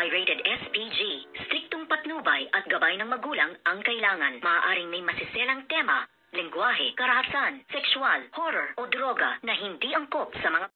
ay rated SPG. Striktong patnubay at gabay ng magulang ang kailangan. Maaaring may masiselang tema, lengguwahe, karahasan, sexual, horror o droga na hindi angkop sa mga...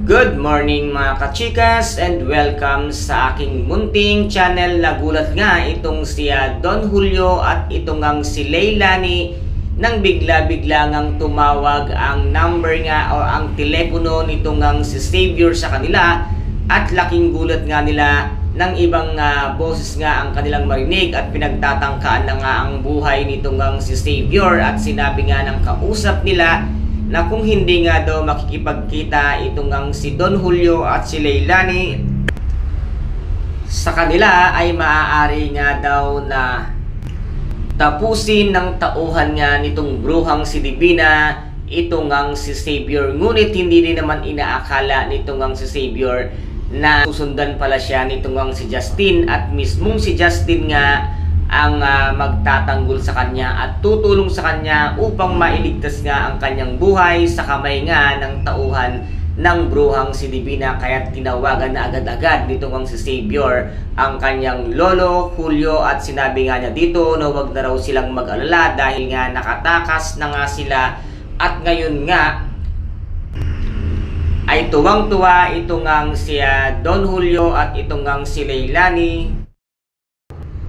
Good morning mga kachikas and welcome sa aking munting channel. Nagulat nga itong si Don Julio at itong ang si Leilani nang bigla-bigla ngang tumawag ang number nga o ang telepono nitong ang si Xavier sa kanila at laking gulat nga nila ng ibang boses nga ang kanilang marinig at pinagtatangkaan na nga ang buhay nitong ang si Xavier at sinabi nga ng kausap nila na kung hindi nga daw makikipagkita itong ang si Don Julio at si Leilani sa kanila ay maaari nga daw na tapusin ng tauhan nga nitong bruhang si Divina itong ang si Xavier. Ngunit hindi din naman inaakala nitong ang si Xavier na susundan pala siya nitong ang si Justin at mismong si Justin nga ang magtatanggol sa kanya at tutulong sa kanya upang mailigtas nga ang kanyang buhay sa kamay nga ng tauhan ng bruhang si Divina. Kaya tinawagan na agad-agad nitong ang si Xavier ang kanyang lolo Julio at sinabi nga niya dito na huwag na raw silang mag-alala dahil nga nakatakas na nga sila at ngayon nga ay tuwang-tuwa itong ang si Don Julio at itong ang si Leilani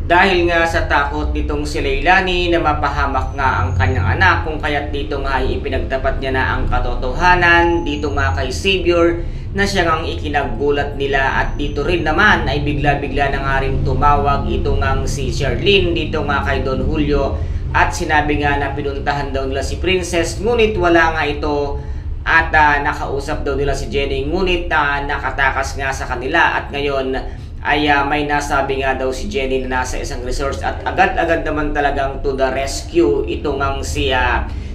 dahil nga sa takot nitong si Leilani na mapahamak nga ang kanyang anak, kung kaya't dito nga ay ipinagtapat niya na ang katotohanan dito nga kay Xavier na siya ngang ikinagbulat nila. At dito rin naman ay bigla-bigla na nga rin tumawag ito ngang si Sherlyn dito nga kay Don Julio at sinabi nga na pinuntahan daw nila si Princess ngunit wala nga ito at nakausap daw nila si Jenny ngunit nakatakas nga sa kanila at ngayon ay may nasabi nga daw si Jenny na nasa isang resort at agad-agad naman talagang to the rescue itong ang si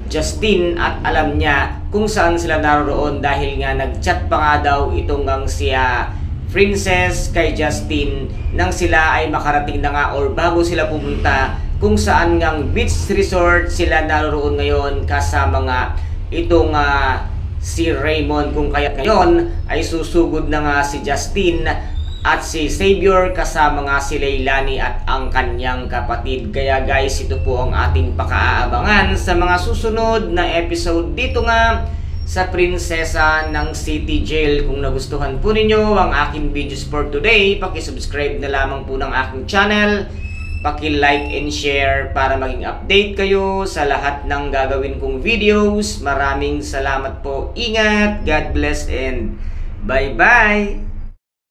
Justin at alam niya kung saan sila naroon dahil nga nag-chat pa nga daw itong ang si Princess kay Justin nang sila ay makarating na nga or bago sila pumunta kung saan ngang beach resort sila naroon ngayon kasama nga itong si Raymond, kung kaya ngayon ay susugod na nga si Justin at si Xavier kasama nga si Leilani at ang kanyang kapatid. Kaya guys, ito po ang ating pakaaabangan sa mga susunod na episode dito nga sa Prinsesa ng City Jail. Kung nagustuhan po ninyo ang aking videos for today, paki-subscribe na lamang po ng aking channel, paki-like and share para maging update kayo sa lahat ng gagawin kong videos. Maraming salamat po. Ingat, God bless and bye-bye!